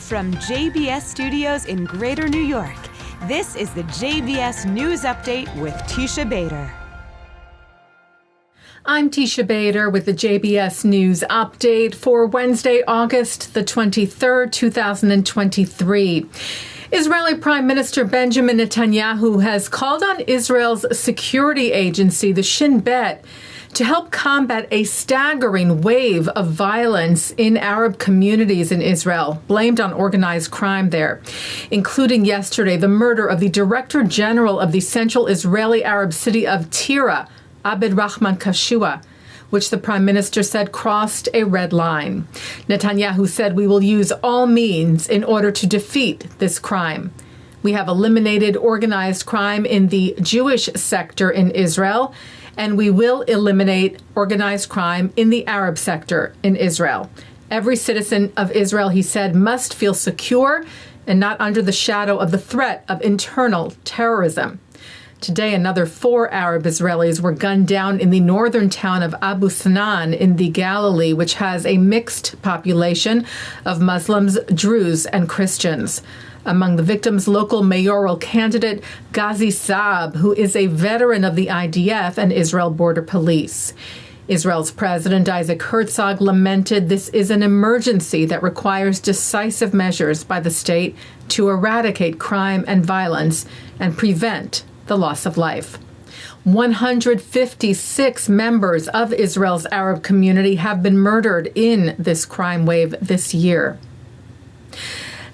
From JBS Studios in Greater New York, this is the JBS News Update with Teisha Bader. I'm Teisha Bader with the JBS News Update for Wednesday, August the 23rd, 2023. Israeli Prime Minister Benjamin Netanyahu has called on Israel's security agency, the Shin, to help combat a staggering wave of violence in Arab communities in Israel, blamed on organized crime there, including yesterday the murder of the Director General of the Central Israeli Arab city of Tira, Abed Rahman Kashua, which the Prime Minister said crossed a red line. Netanyahu said, "We will use all means in order to defeat this crime. We have eliminated organized crime in the Jewish sector in Israel, and we will eliminate organized crime in the Arab sector in Israel. Every citizen of Israel," he said, "must feel secure and not under the shadow of the threat of internal terrorism." Today, another 4 Arab Israelis were gunned down in the northern town of Abu Sanan in the Galilee, which has a mixed population of Muslims, Druze, and Christians. Among the victims, local mayoral candidate Ghazi Saab, who is a veteran of the IDF and Israel Border Police. Israel's President Isaac Herzog lamented this is an emergency that requires decisive measures by the state to eradicate crime and violence and prevent the loss of life. 156 members of Israel's Arab community have been murdered in this crime wave this year.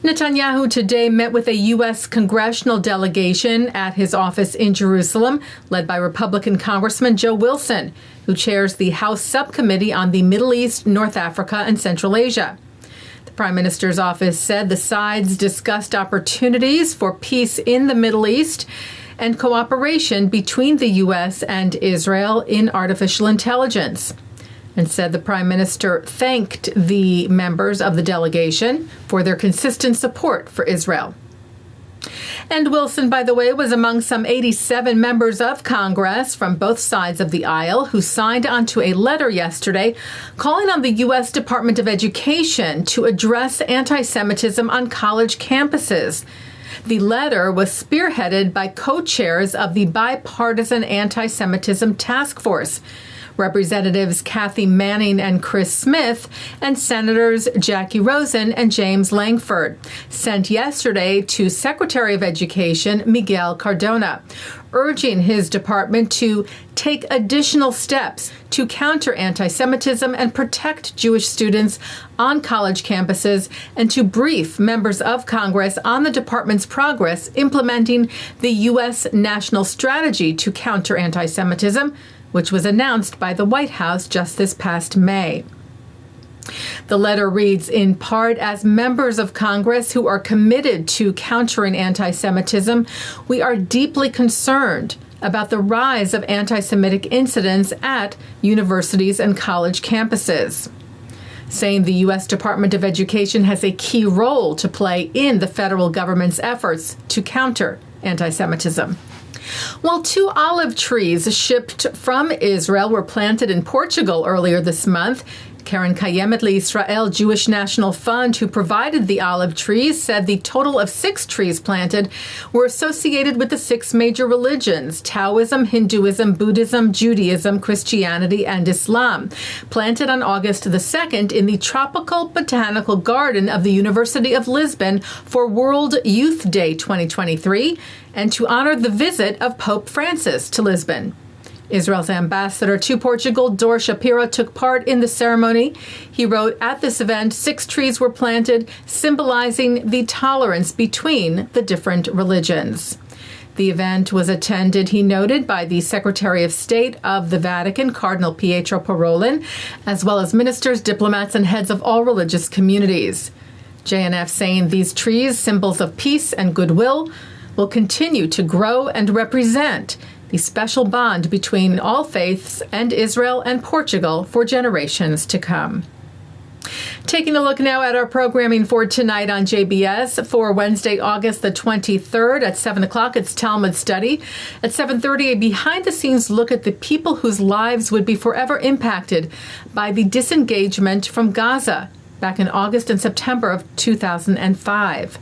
Netanyahu today met with a U.S. Congressional delegation at his office in Jerusalem, led by Republican Congressman Joe Wilson, who chairs the House Subcommittee on the Middle East, North Africa, and Central Asia. The Prime Minister's office said the sides discussed opportunities for peace in the Middle East and cooperation between the U.S. and Israel in artificial intelligence, and said the Prime Minister thanked the members of the delegation for their consistent support for Israel. And Wilson, by the way, was among some 87 members of Congress from both sides of the aisle who signed onto a letter yesterday calling on the U.S. Department of Education to address anti-Semitism on college campuses. The letter was spearheaded by co-chairs of the bipartisan anti-Semitism task force, Representatives Kathy Manning and Chris Smith, and Senators Jackie Rosen and James Langford, sent yesterday to Secretary of Education Miguel Cardona, urging his department to take additional steps to counter anti-Semitism and protect Jewish students on college campuses, and to brief members of Congress on the department's progress implementing the U.S. national strategy to counter anti-Semitism, which was announced by the White House just this past May. The letter reads, in part, as members of Congress who are committed to countering anti-Semitism, we are deeply concerned about the rise of anti-Semitic incidents at universities and college campuses, saying the U.S. Department of Education has a key role to play in the federal government's efforts to counter anti-Semitism. Well, 2 olive trees shipped from Israel were planted in Portugal earlier this month. Karen Kayemet LeIsrael Jewish National Fund, who provided the olive trees, said the total of 6 trees planted were associated with the 6 major religions: Taoism, Hinduism, Buddhism, Judaism, Christianity, and Islam, planted on August the 2nd in the Tropical Botanical Garden of the University of Lisbon for World Youth Day 2023 and to honor the visit of Pope Francis to Lisbon. Israel's ambassador to Portugal, Dor Shapiro, took part in the ceremony. He wrote, at this event, 6 trees were planted, symbolizing the tolerance between the different religions. The event was attended, he noted, by the Secretary of State of the Vatican, Cardinal Pietro Parolin, as well as ministers, diplomats, and heads of all religious communities. JNF saying these trees, symbols of peace and goodwill, will continue to grow and represent the special bond between all faiths and Israel and Portugal for generations to come. Taking a look now at our programming for tonight on JBS for Wednesday, August the 23rd at 7 o'clock, it's Talmud Study. At 7:30, a behind-the-scenes look at the people whose lives would be forever impacted by the disengagement from Gaza back in August and September of 2005.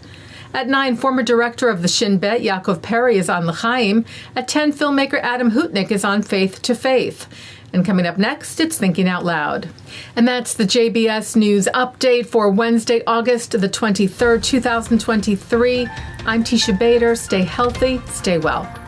At 9, former director of the Shin Yaakov Perry is on L'chaim. At 10, filmmaker Adam Hutnik is on Faith to Faith. And coming up next, it's Thinking Out Loud. And that's the JBS News Update for Wednesday, August the 23rd, 2023. I'm Teisha Bader. Stay healthy, stay well.